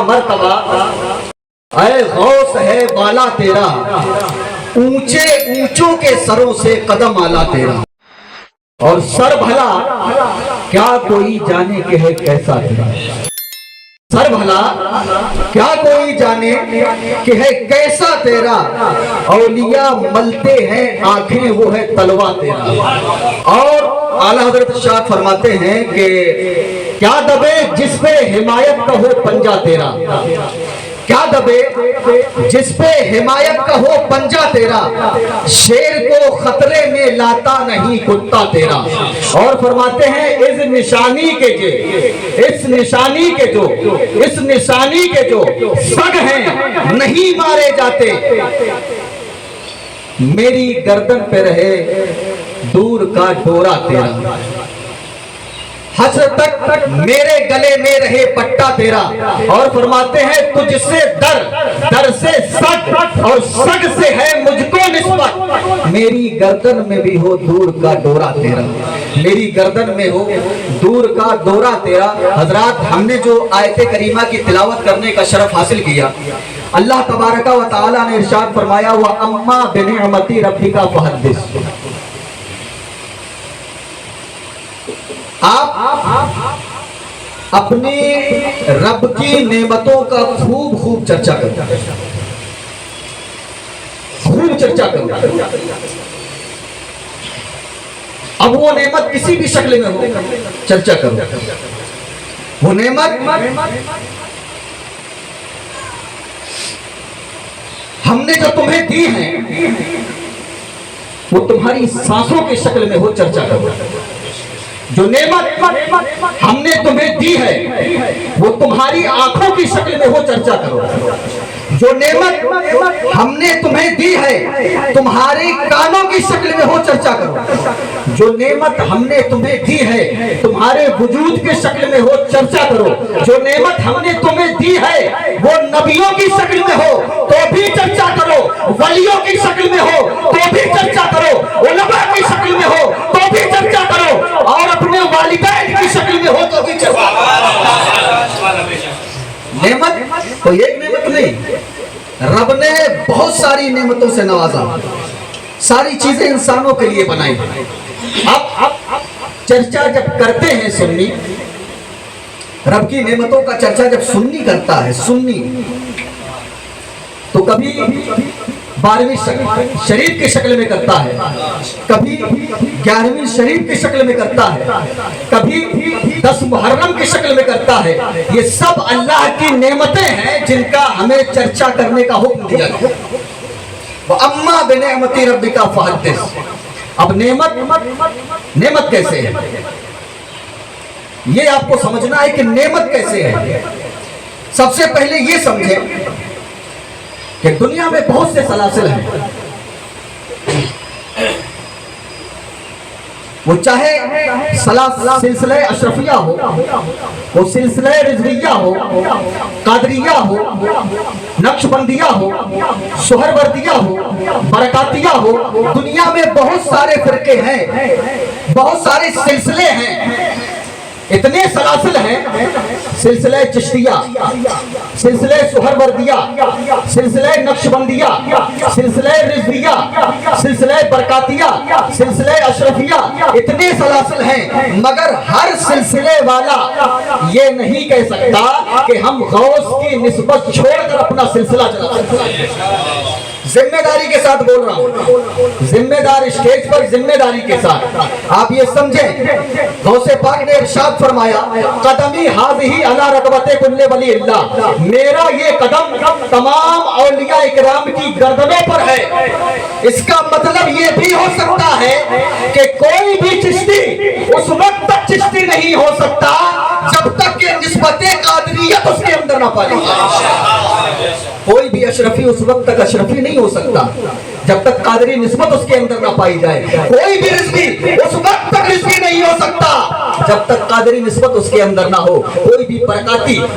مرتبہ، اے غوث ہے بالا تیرا، اونچے اونچوں کے سروں سے قدم آلا تیرا، اور سر بھلا کیا کوئی جانے کہ ہے کیسا تیرا، سر بھلا کیا کوئی جانے کہ ہے کیسا تیرا، اولیاء ملتے ہیں آنکھیں وہ ہے تلوا تیرا۔ اور اعلیٰ حضرت ارشاد فرماتے ہیں کہ کیا دبے جس پہ حمایت کا ہو پنجہ تیرا، کیا دبے جس پہ حمایت کا ہو پنجہ تیرا، شیر کو خطرے میں لاتا نہیں کتا تیرا۔ اور فرماتے ہیں اس نشانی کے جو سگ ہیں نہیں مارے جاتے، میری گردن پہ رہے دور کا ڈورا تیرا، حشر تک میرے گلے میں رہے پٹا تیرا۔ اور فرماتے ہیں تجھ سے در سے سگ، اور سگ سے ہے مجھ کو نسبت، میری گردن میں بھی ہو دور کا ڈورا تیرا، میری گردن میں ہو دور کا ڈورا تیرا۔ حضرات، ہم نے جو آیت کریمہ کی تلاوت کرنے کا شرف حاصل کیا، اللہ تبارک و تعالی نے ارشاد فرمایا وَأَمَّا بِنِعْمَتِ رَبِّكَ فَحَدِّثْ۔ آپ اپنی رب کی نعمتوں کا خوب چرچا کرتا ہے، خوب چرچا کرتا ہے۔ اب وہ نعمت کسی بھی شکل میں ہو، چرچا کرو۔ وہ نعمت ہم نے جو تمہیں دی ہے وہ تمہاری سانسوں کی شکل میں ہو، چرچا کرو۔ جو نعمت ہم نے تمہیں دی ہے وہ تمہاری آنکھوں کی شکل میں ہو، چرچا کرو۔ جو نعمت ہم نے تمہیں دی ہے تمہاری کانوں کی شکل میں ہو، چرچا کرو۔ جو نعمت ہم نے تمہیں دی ہے تمہارے وجود کی شکل میں ہو، چرچا کرو۔ جو نعمت ہم نے تمہیں دی ہے وہ نبیوں کی شکل میں ہو تو بھی چرچا کرو، ولیوں کی شکل میں ہو تو بھی چرچا کرو، علماء کی شکل میں ہو تو بھی چرچا کرو، اور اپنے والدین کی شکل میں ہو تو بھی چرچا کرو۔ نعمت کوئی ایک نعمت نہیں، رب نے بہت ساری نعمتوں سے نوازا، ساری چیزیں انسانوں کے لیے بنائی۔ اب چرچا جب کرتے ہیں سنی، رب کی نعمتوں کا چرچا جب سنی کرتا ہے، سنی تو کبھی 12ویں شریف کی شکل میں کرتا ہے، کبھی 11ویں شریف کی شکل میں کرتا ہے، کبھی 10 محرم کی شکل میں کرتا ہے۔ یہ سب اللہ کی نعمتیں ہیں جن کا ہمیں چرچا کرنے کا حکم دیا گیا۔ وَأَمَّا بِنِعْمَتِ رَبِّكَ فَحَدِّثْ۔ اب نعمت کیسے ہے، یہ آپ کو سمجھنا ہے کہ نعمت کیسے ہے۔ سب سے پہلے یہ سمجھیں کہ دنیا میں بہت سے سلاسل ہیں، وہ چاہے سلسلہ اشرفیہ ہو، وہ سلسلہ رضویہ ہو، قادریہ ہو، نقشبندیہ ہو، سہروردیہ ہو، برکاتیہ ہو، دنیا میں بہت سارے فرقے ہیں، بہت سارے سلسلے ہیں، اتنے سلاسل ہیں، سلسلہ چشتیہ، سلسلہ سہروردیہ، سلسلہ نقشبندیہ، سلسلہ رضویہ، سلسلہ برکاتیہ، سلسلہ اشرفیہ، اتنے سلاسل ہیں، مگر ہر سلسلے والا یہ نہیں کہہ سکتا کہ ہم غوث کی نسبت چھوڑ کر اپنا سلسلہ چلا سکتے ہیں۔ ذمہ داری کے ساتھ بول رہا ہوں، ذمہ دار اسٹیج پر ذمہ داری کے ساتھ آپ یہ سمجھیں، غوث پاک نے ارشاد فرمایا قدمی ہاذہی علی رقبۃ کل ولی اللہ، میرا یہ قدم تمام اولیاء اکرام کی گردنوں پر ہے۔ اس کا مطلب یہ بھی ہو سکتا ہے کہ کوئی بھی چشتی اس وقت تک چشتی نہیں ہو سکتا جب تک کہ نسبت قادریت اس کے اندر نہ پائی جائے۔ کوئی بھی اشرفی اس وقت تک اشرفی نہیں ہو سکتا جب تک قادری نسبت اس کے اندر نہ پائی جائے۔ کوئی بھی رضوی اس وقت تک رضوی نہیں ہو سکتا جب تک قادری نسبت اس کے اندر نہ ہو۔ کوئی بھی برکاتی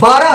12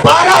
12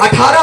18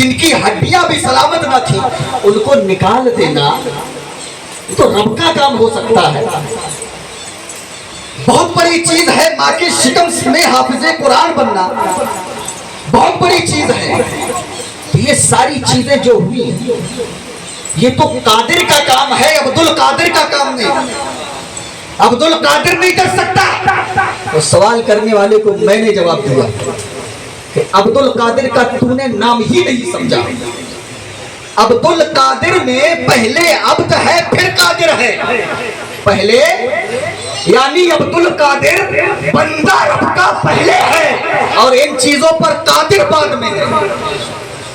جن کی ہڈیاں بھی سلامت نہ تھی ان کو نکال دینا تو رب کا کام ہو سکتا ہے؟ بہت بڑی چیز ہے ماں کے شکم میں حافظ قرآن بننا، بہت بڑی چیز ہے۔ یہ ساری چیزیں جو ہوئی یہ تو قادر کا کام ہے، عبد القادر کا کام نہیں۔ عبد القادر نہیں کر سکتا۔ تو سوال کرنے والے کو میں نے جواب دیا کہ عبد القادر کا تو نے نام ہی نہیں سمجھا۔ عبد القادر میں پہلے عبد ہے پھر قادر ہے۔ پہلے یعنی عبد القادر بندہ رب کا پہلے ہے اور ان چیزوں پر قادر بعد میں ہے۔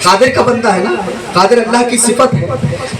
قادر کا بندہ ہے نا، قادر اللہ کی صفت ہے۔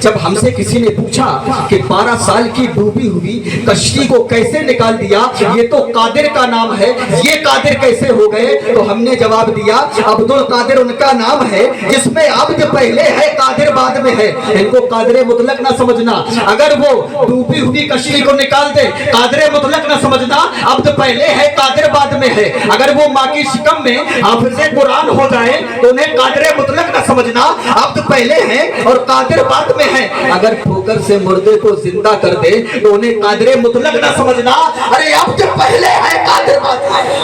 جب ہم سے کسی نے پوچھا کہ 12 سال کی ڈوبی ہوئی کشتی کو کیسے نکال دیا، یہ تو قادر کا نام ہے، یہ قادر کیسے ہو گئے؟ تو ہم نے جواب دیا عبد القادر ان کا نام ہے جس میں عبد پہلے ہے قادر بعد میں ہے۔ ان کو قادر مطلق نہ سمجھنا، اگر وہ ڈوبی ہوئی کشتی کو نکال دے قادر مطلق نہ سمجھنا، عبد پہلے ہے قادر بعد میں ہے۔ اگر وہ ماں کی شکم میں حافظ قرآن ہو جائے تو انہیں قادر مطلق نہ سمجھنا، عبد پہلے ہیں اور قادر بعد میں ہے۔ اگر ٹھوکر سے مردے کو زندہ کر دے تو انہیں قادر مطلق نہ سمجھنا، ارے عبد پہلے ہے قادر بعد میں ہے۔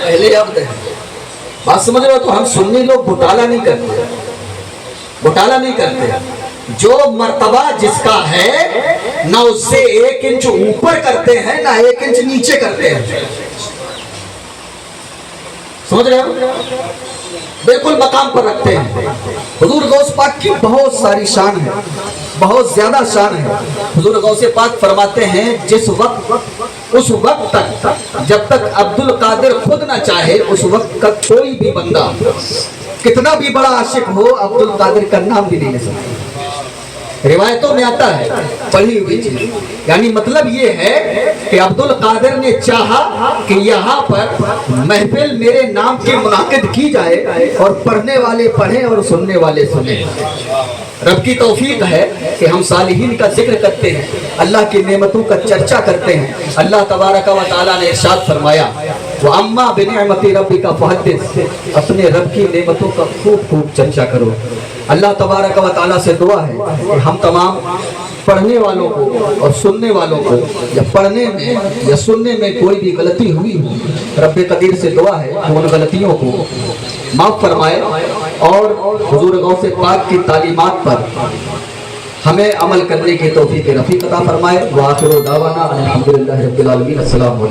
پہلے عبد ہے، بات سمجھ رہے ہو؟ تو ہم سنی لوگ گھوٹالا نہیں کرتے، گھوٹالا نہیں کرتے۔ جو مرتبہ جس کا ہے نہ اس سے 1 انچ اوپر کرتے ہیں نہ 1 انچ نیچے کرتے ہیں، سمجھ رہے ہو؟ بالکل مقام پر رکھتے ہیں۔ حضور غوث پاک کی بہت ساری شان ہے، بہت زیادہ شان ہے۔ حضور غوث پاک فرماتے ہیں جس وقت اس وقت تک جب تک عبد القادر خود نہ چاہے اس وقت تک کوئی بھی بندہ کتنا بھی بڑا عاشق ہو عبد القادر کا نام بھی نہیں لے سکتا۔ روایتوں میں آتا ہے پڑھی ہوئی چیز، یعنی مطلب یہ ہے کہ عبد القادر نے چاہا کہ یہاں پر محفل میرے نام کی منعقد کی جائے اور پڑھنے والے پڑھیں اور سننے والے سنیں۔ رب کی توفیق ہے کہ ہم صالحین کا ذکر کرتے ہیں، اللہ کی نعمتوں کا چرچا کرتے ہیں۔ اللہ تبارک و تعالیٰ نے ارشاد فرمایا وَأَمَّا بِنِعْمَتِ رَبِّكَ فَحَدِّثْ، اپنے رب کی نعمتوں کا خوب خوب چرچا کرو۔ اللہ تبارک و تعالیٰ سے دعا ہے کہ ہم تمام پڑھنے والوں کو اور سننے والوں کو یا پڑھنے میں یا سننے میں کوئی بھی غلطی ہوئی ہو، رب قدیر سے دعا ہے کہ ان غلطیوں کو معاف فرمائے اور حضور غوث پاک کی تعلیمات پر ہمیں عمل کرنے کی توفیق رفیق عطا فرمائے۔ وآخر دعوانا الحمدللہ رب العالمین۔ السلام علیکم۔